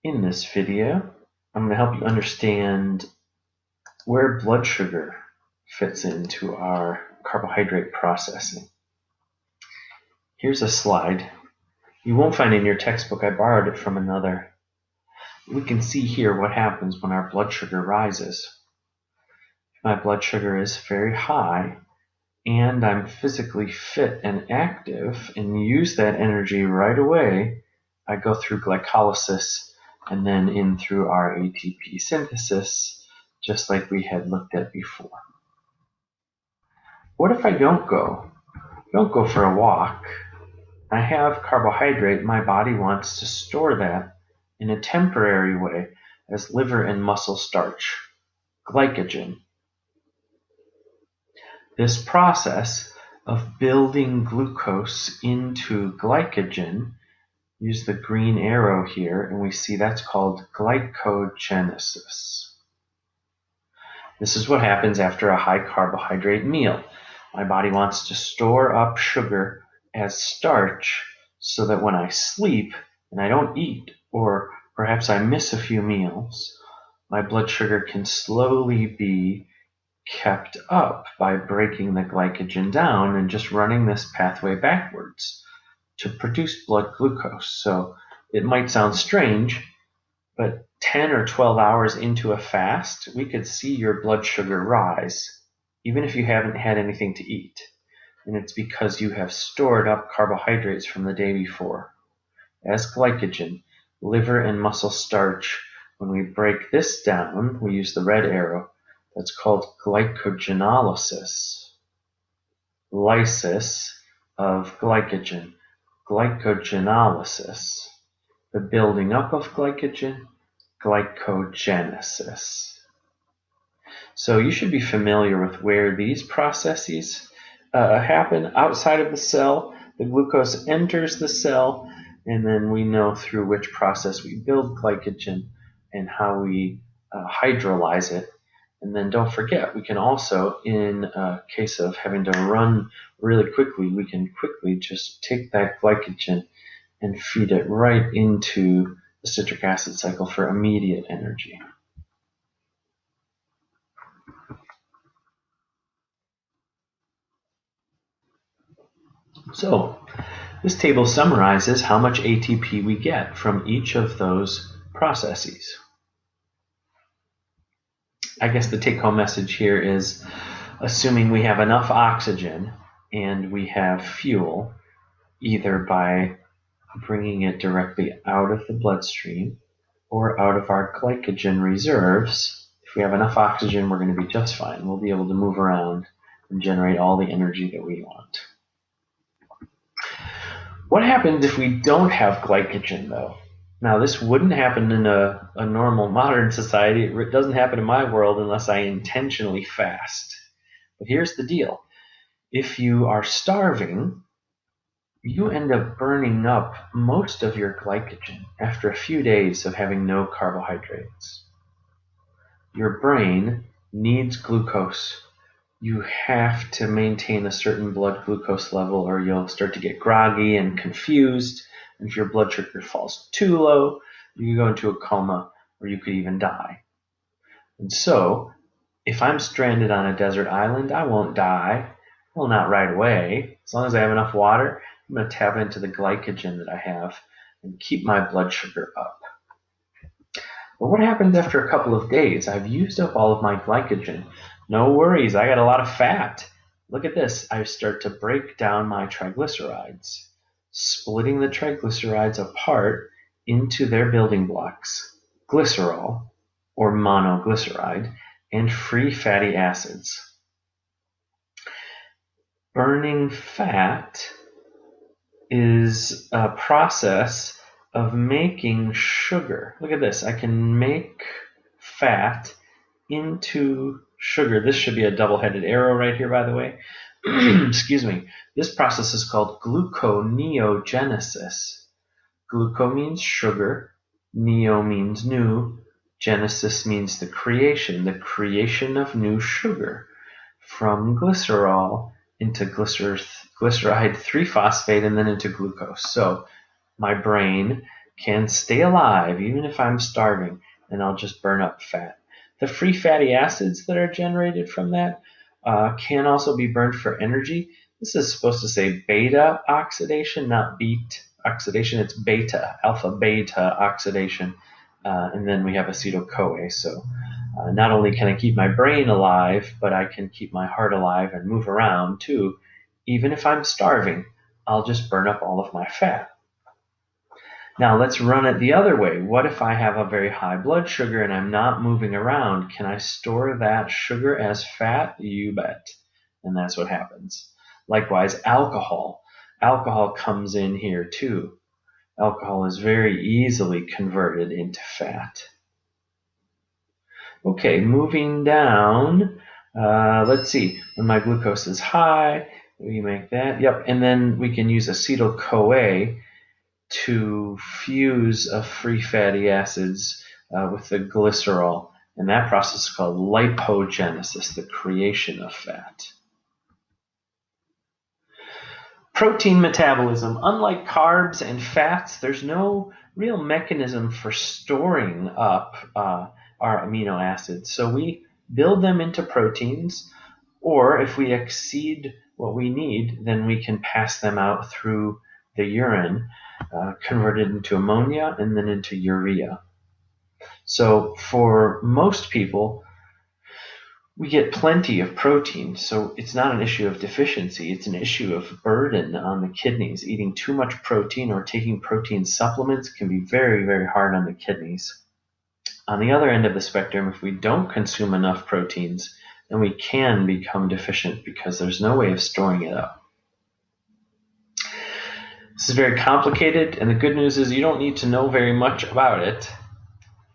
In this video, I'm going to help you understand where blood sugar fits into our carbohydrate processing. Here's a slide. You won't find it in your textbook. I borrowed it from another. We can see here what happens when our blood sugar rises. If my blood sugar is very high and I'm physically fit and active and use that energy right away, I go through glycolysis and then in through our ATP synthesis, just like we had looked at before. What if I don't go? Don't go for a walk. I have carbohydrate. My body wants to store that in a temporary way as liver and muscle starch, glycogen. This process of building glucose into glycogen, use the green arrow here, and we see that's called glycogenesis. This is what happens after a high carbohydrate meal. My body wants to store up sugar as starch so that when I sleep and I don't eat, or perhaps I miss a few meals, my blood sugar can slowly be kept up by breaking the glycogen down and just running this pathway backwards to produce blood glucose. So it might sound strange, but 10 or 12 hours into a fast, we could see your blood sugar rise, even if you haven't had anything to eat. And it's because you have stored up carbohydrates from the day before. As glycogen, liver and muscle starch, when we break this down, we use the red arrow, that's called glycogenolysis. Lysis of glycogen, glycogenolysis. The building up of glycogen, glycogenesis. So you should be familiar with where these processes happen outside of the cell. The glucose enters the cell, and then we know through which process we build glycogen and how we hydrolyze it. And then don't forget, we can also, in a case of having to run really quickly, we can quickly just take that glycogen and feed it right into the citric acid cycle for immediate energy. So, this table summarizes how much ATP we get from each of those processes. I guess the take-home message here is, assuming we have enough oxygen and we have fuel, either by bringing it directly out of the bloodstream or out of our glycogen reserves, if we have enough oxygen, we're going to be just fine. We'll be able to move around and generate all the energy that we want. What happens if we don't have glycogen, though? Now, this wouldn't happen in a normal modern society. It doesn't happen in my world unless I intentionally fast. But here's the deal. If you are starving, you end up burning up most of your glycogen after a few days of having no carbohydrates. Your brain needs glucose. You have to maintain a certain blood glucose level or you'll start to get groggy and confused. And if your blood sugar falls too low, you can go into a coma or you could even die. And so, if I'm stranded on a desert island, I won't die. Well, not right away. As long as I have enough water, I'm going to tap into the glycogen that I have and keep my blood sugar up. But what happens after a couple of days? I've used up all of my glycogen. No worries, I got a lot of fat. Look at this. I start to break down my triglycerides, splitting the triglycerides apart into their building blocks, glycerol, or monoglyceride, and free fatty acids. Burning fat is a process of making sugar. Look at this. I can make fat into sugar. This should be a double-headed arrow right here, by the way. Excuse me. This process is called gluconeogenesis. Gluco means sugar. Neo means new. Genesis means the creation of new sugar from glycerol into glyceride 3-phosphate and then into glucose. So my brain can stay alive even if I'm starving, and I'll just burn up fat. The free fatty acids that are generated from that can also be burned for energy. This is supposed to say beta oxidation, not beet oxidation. It's beta, alpha beta oxidation. And then we have acetyl-CoA. So not only can I keep my brain alive, but I can keep my heart alive and move around too. Even if I'm starving, I'll just burn up all of my fat. Now let's run it the other way. What if I have a very high blood sugar and I'm not moving around? Can I store that sugar as fat? You bet. And that's what happens. Likewise, alcohol. Alcohol comes in here too. Alcohol is very easily converted into fat. Okay, moving down. Let's see. When my glucose is high, we make that. Yep, and then we can use acetyl-CoA to fuse free fatty acids with the glycerol. And that process is called lipogenesis, the creation of fat. Protein metabolism. Unlike carbs and fats, there's no real mechanism for storing up our amino acids. So we build them into proteins, or if we exceed what we need, then we can pass them out through the urine, converted into ammonia and then into urea. So for most people, we get plenty of protein, so it's not an issue of deficiency, it's an issue of burden on the kidneys. Eating too much protein or taking protein supplements can be very, very hard on the kidneys. On the other end of the spectrum, if we don't consume enough proteins, then we can become deficient because there's no way of storing it up. This is very complicated, and the good news is you don't need to know very much about it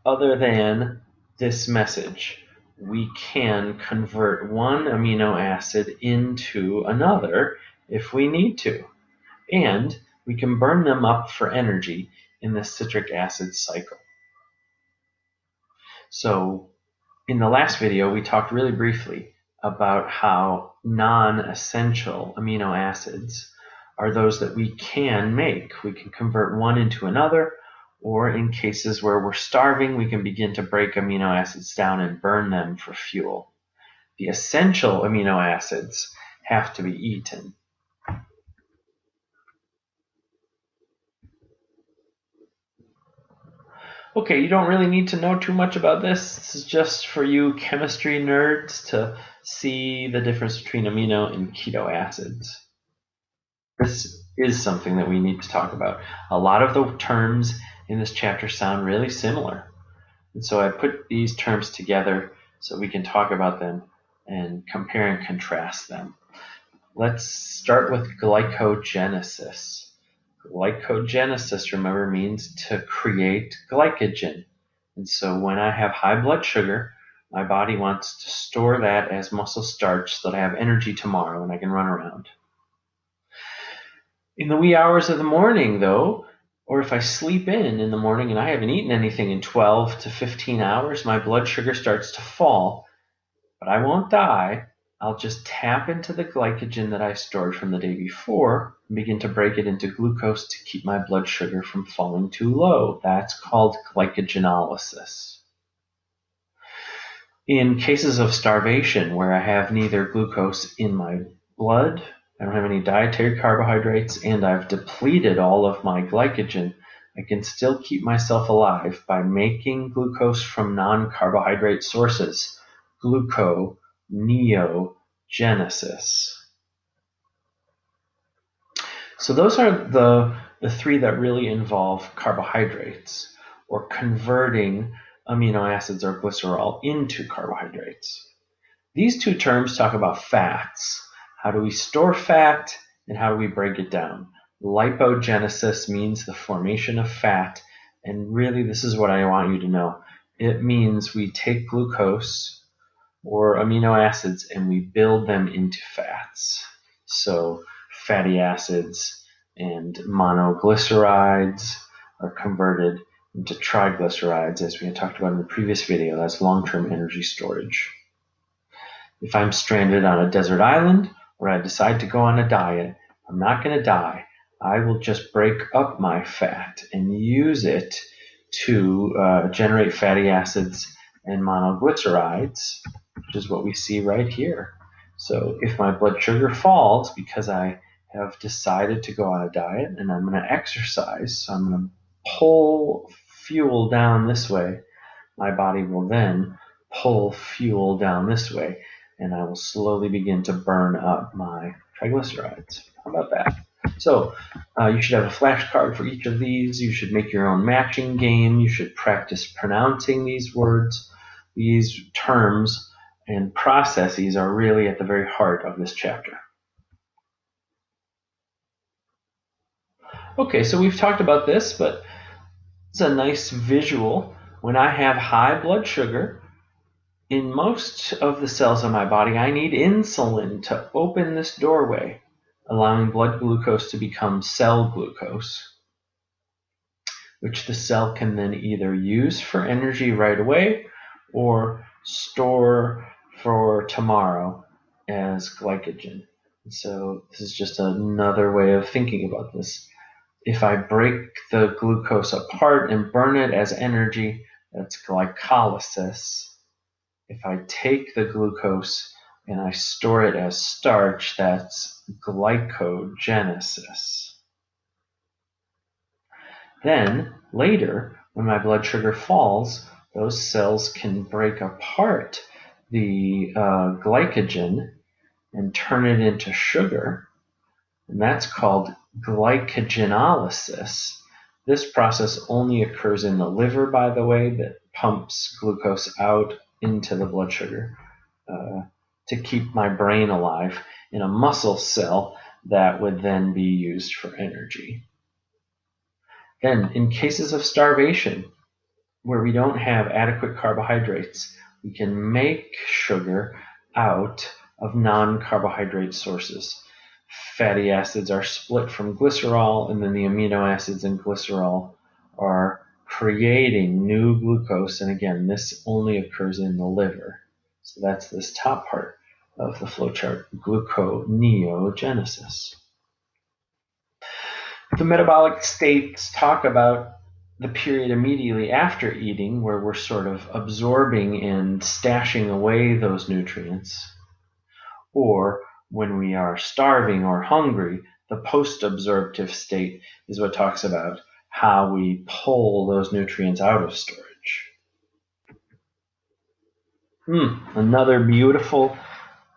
other than this message. We can convert one amino acid into another if we need to, and we can burn them up for energy in the citric acid cycle. So in the last video, we talked really briefly about how non-essential amino acids are those that we can make. We can convert one into another, or in cases where we're starving, we can begin to break amino acids down and burn them for fuel. The essential amino acids have to be eaten. Okay, you don't really need to know too much about this. This is just for you chemistry nerds to see the difference between amino and keto acids. This is something that we need to talk about. A lot of the terms in this chapter sound really similar. And so I put these terms together so we can talk about them and compare and contrast them. Let's start with glycogenesis. Glycogenesis, remember, means to create glycogen. And so when I have high blood sugar, my body wants to store that as muscle starch so that I have energy tomorrow and I can run around. In the wee hours of the morning, though, or if I sleep in the morning and I haven't eaten anything in 12 to 15 hours, my blood sugar starts to fall. But I won't die. I'll just tap into the glycogen that I stored from the day before and begin to break it into glucose to keep my blood sugar from falling too low. That's called glycogenolysis. In cases of starvation where I have neither glucose in my blood, I don't have any dietary carbohydrates, and I've depleted all of my glycogen, I can still keep myself alive by making glucose from non-carbohydrate sources, gluconeogenesis. So those are the three that really involve carbohydrates, or converting amino acids or glycerol into carbohydrates. These two terms talk about fats. How do we store fat, and how do we break it down? Lipogenesis means the formation of fat, and really this is what I want you to know. It means we take glucose or amino acids and we build them into fats. So fatty acids and monoglycerides are converted into triglycerides, as we had talked about in the previous video. That's long-term energy storage. If I'm stranded on a desert island, or I decide to go on a diet, I'm not going to die. I will just break up my fat and use it to generate fatty acids and monoglycerides, which is what we see right here. So if my blood sugar falls because I have decided to go on a diet and I'm going to exercise, so I'm going to pull fuel down this way, my body will then pull fuel down this way, and I will slowly begin to burn up my triglycerides. How about that? So you should have a flashcard for each of these. You should make your own matching game. You should practice pronouncing these words. These terms and processes are really at the very heart of this chapter. Okay, so we've talked about this, but it's a nice visual. When I have high blood sugar, in most of the cells of my body, I need insulin to open this doorway, allowing blood glucose to become cell glucose, which the cell can then either use for energy right away or store for tomorrow as glycogen. So this is just another way of thinking about this. If I break the glucose apart and burn it as energy, that's glycolysis. If I take the glucose and I store it as starch, that's glycogenesis. Then, later, when my blood sugar falls, those cells can break apart the glycogen and turn it into sugar, and that's called glycogenolysis. This process only occurs in the liver, by the way, that pumps glucose out into the blood sugar to keep my brain alive in a muscle cell that would then be used for energy. Then, in cases of starvation, where we don't have adequate carbohydrates, we can make sugar out of non-carbohydrate sources. Fatty acids are split from glycerol, and then the amino acids in glycerol are creating new glucose, and again, this only occurs in the liver. So that's this top part of the flowchart, gluconeogenesis. The metabolic states talk about the period immediately after eating, where we're sort of absorbing and stashing away those nutrients, or when we are starving or hungry. The postabsorptive state is what talks about how we pull those nutrients out of storage. Another beautiful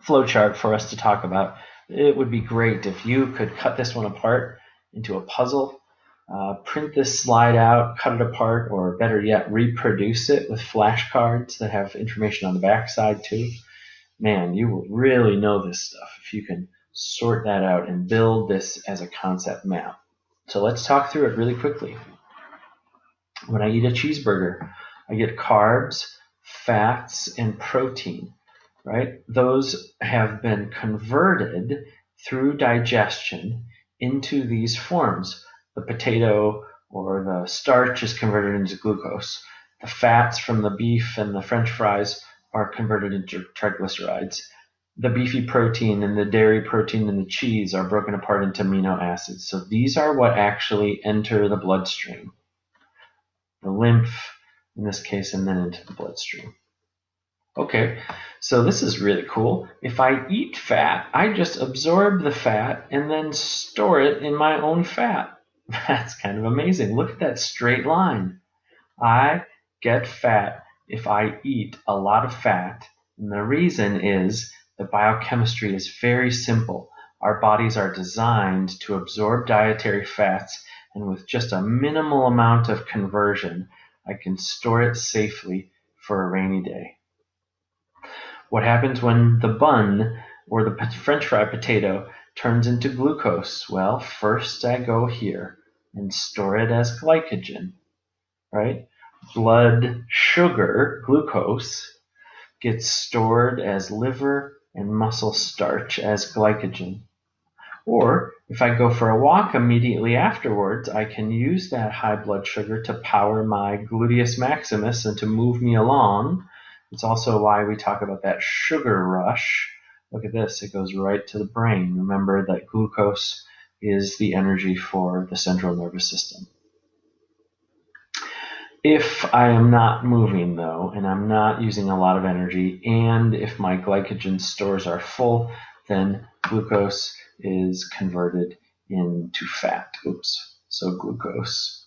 flowchart for us to talk about. It would be great if you could cut this one apart into a puzzle, print this slide out, cut it apart, or better yet, reproduce it with flashcards that have information on the back side too. Man, you will really know this stuff if you can sort that out and build this as a concept map. So let's talk through it really quickly. When I eat a cheeseburger, I get carbs, fats, and protein, right? Those have been converted through digestion into these forms. The potato or the starch is converted into glucose. The fats from the beef and the French fries are converted into triglycerides. The beefy protein and the dairy protein and the cheese are broken apart into amino acids. So these are what actually enter the bloodstream. The lymph, in this case, and then into the bloodstream. Okay, so this is really cool. If I eat fat, I just absorb the fat and then store it in my own fat. That's kind of amazing. Look at that straight line. I get fat if I eat a lot of fat, and the reason is that biochemistry is very simple. Our bodies are designed to absorb dietary fats, and with just a minimal amount of conversion, I can store it safely for a rainy day. What happens when the bun or the French fry potato turns into glucose? Well, first I go here and store it as glycogen, right? Blood sugar, glucose, gets stored as liver and muscle starch as glycogen. Or if I go for a walk immediately afterwards, I can use that high blood sugar to power my gluteus maximus and to move me along. It's also why we talk about that sugar rush. Look at this, it goes right to the brain. Remember that glucose is the energy for the central nervous system. If I am not moving, though, and I'm not using a lot of energy, and if my glycogen stores are full, then glucose is converted into fat. So glucose.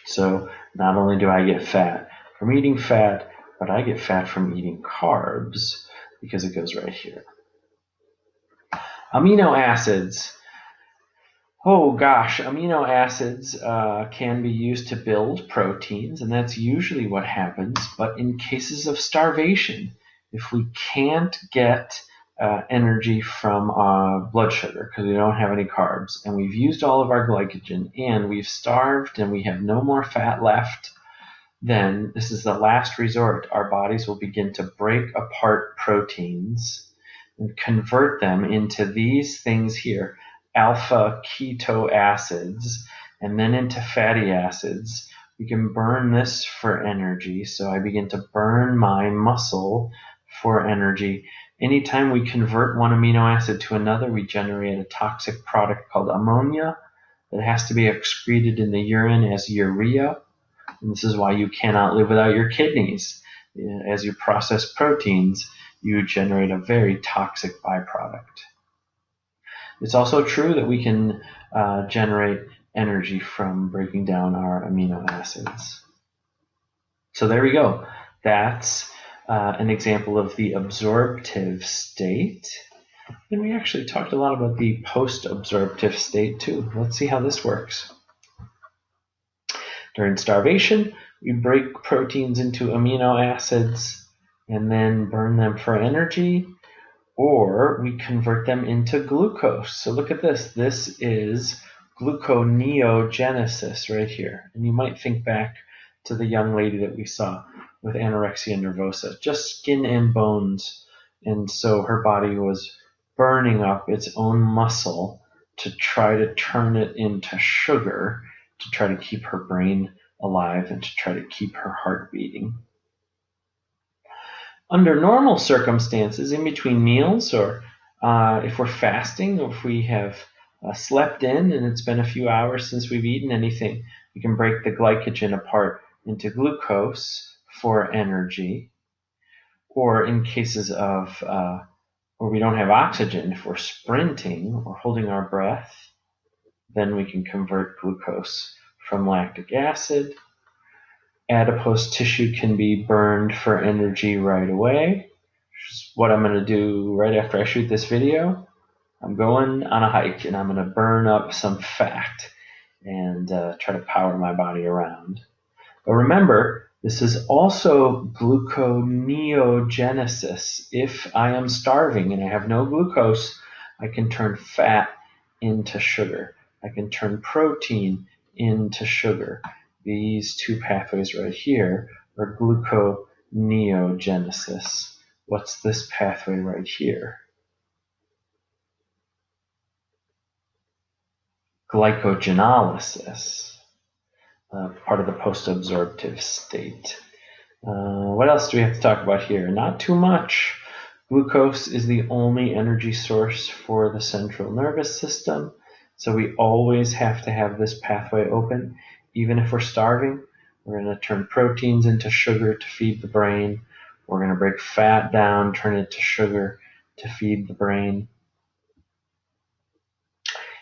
So not only do I get fat from eating fat, but I get fat from eating carbs because it goes right here. Amino acids. Oh gosh, amino acids can be used to build proteins, and that's usually what happens. But in cases of starvation, if we can't get energy from blood sugar because we don't have any carbs, and we've used all of our glycogen, and we've starved, and we have no more fat left, then this is the last resort. Our bodies will begin to break apart proteins and convert them into these things here, alpha keto acids, and then into fatty acids. We can burn this for energy, so I begin to burn my muscle for energy. Anytime we convert one amino acid to another, we generate a toxic product called ammonia that has to be excreted in the urine as urea. And this is why you cannot live without your kidneys. As you process proteins, you generate a very toxic byproduct. It's also true that we can generate energy from breaking down our amino acids. So there we go. That's an example of the absorptive state. And we actually talked a lot about the postabsorptive state too. Let's see how this works. During starvation, we break proteins into amino acids and then burn them for energy, or we convert them into glucose. So look at this. This is gluconeogenesis right here. And you might think back to the young lady that we saw with anorexia nervosa, just skin and bones. And so her body was burning up its own muscle to try to turn it into sugar, to try to keep her brain alive and to try to keep her heart beating. Under normal circumstances, in between meals, or if we're fasting, or if we have slept in and it's been a few hours since we've eaten anything, we can break the glycogen apart into glucose for energy. Or in cases of where we don't have oxygen, if we're sprinting or holding our breath, then we can convert glucose from lactic acid. Adipose tissue can be burned for energy right away, which is what I'm going to do right after I shoot this video. I'm going on a hike and I'm going to burn up some fat and try to power my body around. But remember, this is also gluconeogenesis. If I am starving and I have no glucose, I can turn fat into sugar. I can turn protein into sugar. These two pathways right here are gluconeogenesis. What's this pathway right here? Glycogenolysis, part of the postabsorptive state. What else do we have to talk about here? Not too much. Glucose is the only energy source for the central nervous system, so we always have to have this pathway open. Even if we're starving, we're going to turn proteins into sugar to feed the brain. We're going to break fat down, turn it to sugar to feed the brain.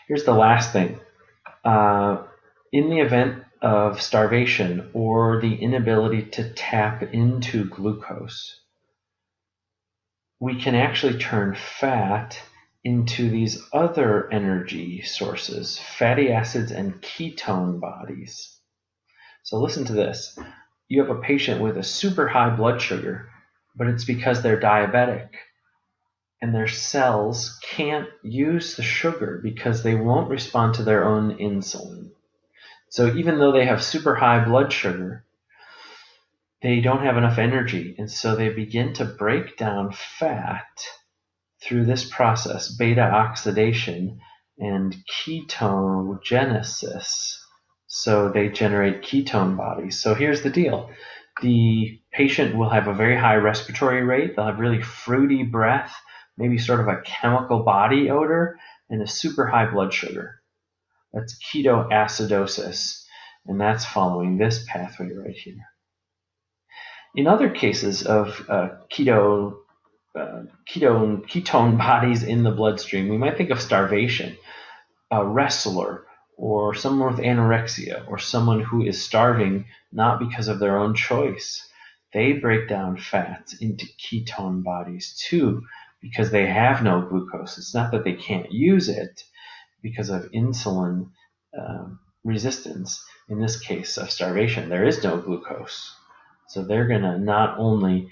Here's the last thing. In the event of starvation or the inability to tap into glucose, we can actually turn fat into these other energy sources, fatty acids and ketone bodies. So listen to this. You have a patient with a super high blood sugar, but it's because they're diabetic and their cells can't use the sugar because they won't respond to their own insulin. So even though they have super high blood sugar, they don't have enough energy, and so they begin to break down fat through this process, beta oxidation and ketogenesis. So they generate ketone bodies. So here's the deal. The patient will have a very high respiratory rate. They'll have really fruity breath, maybe sort of a chemical body odor. and a super high blood sugar. That's ketoacidosis, and that's following this pathway right here. In other cases of ketone bodies in the bloodstream, we might think of starvation. A wrestler or someone with anorexia or someone who is starving not because of their own choice, they break down fats into ketone bodies too because they have no glucose. It's not that they can't use it because of insulin resistance. In this case of starvation, there is no glucose. So they're going to not only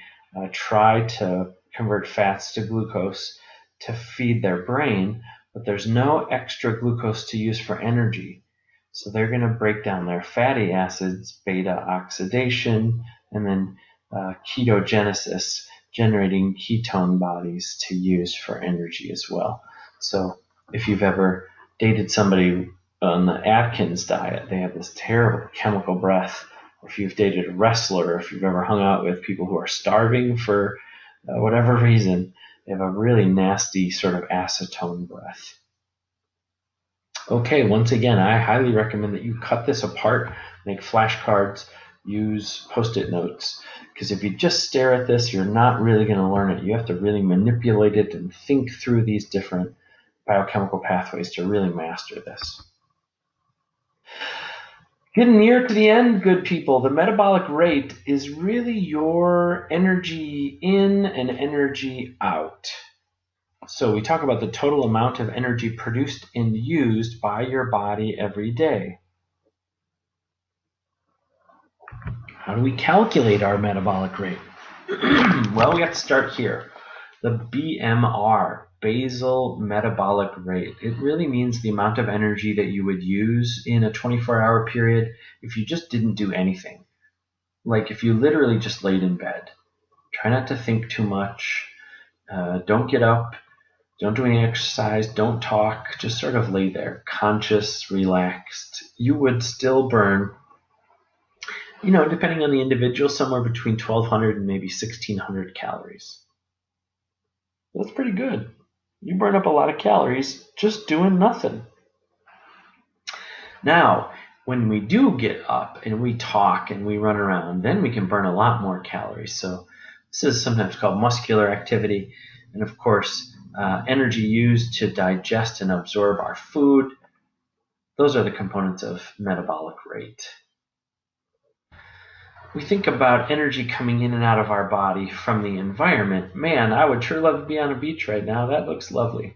try to convert fats to glucose to feed their brain, but there's no extra glucose to use for energy. So they're going to break down their fatty acids, beta oxidation, and then ketogenesis, generating ketone bodies to use for energy as well. So if you've ever dated somebody on the Atkins diet, they have this terrible chemical breath. Or if you've dated a wrestler, or if you've ever hung out with people who are starving for whatever reason, they have a really nasty sort of acetone breath. Okay, once again, I highly recommend that you cut this apart, make flashcards, use Post-it notes, because if you just stare at this, you're not really going to learn it. You have to really manipulate it and think through these different biochemical pathways to really master this. Getting near to the end, good people. The metabolic rate is really your energy in and energy out. So we talk about the total amount of energy produced and used by your body every day. How do we calculate our metabolic rate? Well, we have to start here. The BMR, basal metabolic rate. It really means the amount of energy that you would use in a 24-hour period if you just didn't do anything. Like if you literally just laid in bed. Try not to think too much. Don't get up. Don't do any exercise. Don't talk. Just sort of lay there, conscious, relaxed. You would still burn, depending on the individual, somewhere between 1,200 and maybe 1,600 calories. That's pretty good. You burn up a lot of calories just doing nothing. Now, when we do get up and we talk and we run around, then we can burn a lot more calories. So this is sometimes called muscular activity. And of course, energy used to digest and absorb our food. Those are the components of metabolic rate. We think about energy coming in and out of our body from the environment. Man, I would sure love to be on a beach right now. That looks lovely.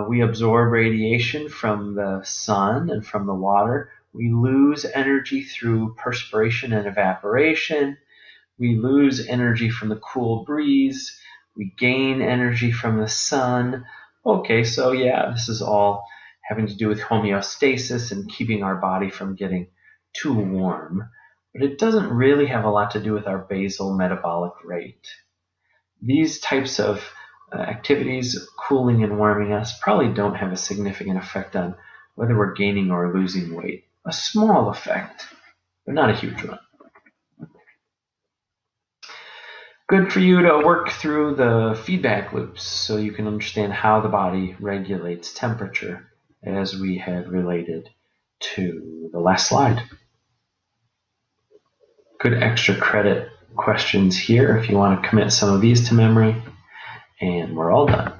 We absorb radiation from the sun and from the water. We lose energy through perspiration and evaporation. We lose energy from the cool breeze. We gain energy from the sun. Okay, so yeah, this is all having to do with homeostasis and keeping our body from getting too warm. But it doesn't really have a lot to do with our basal metabolic rate. These types of activities, cooling and warming us, probably don't have a significant effect on whether we're gaining or losing weight. A small effect, but not a huge one. Good for you to work through the feedback loops so you can understand how the body regulates temperature as we had related to the last slide. Good extra credit questions here if you want to commit some of these to memory. And we're all done.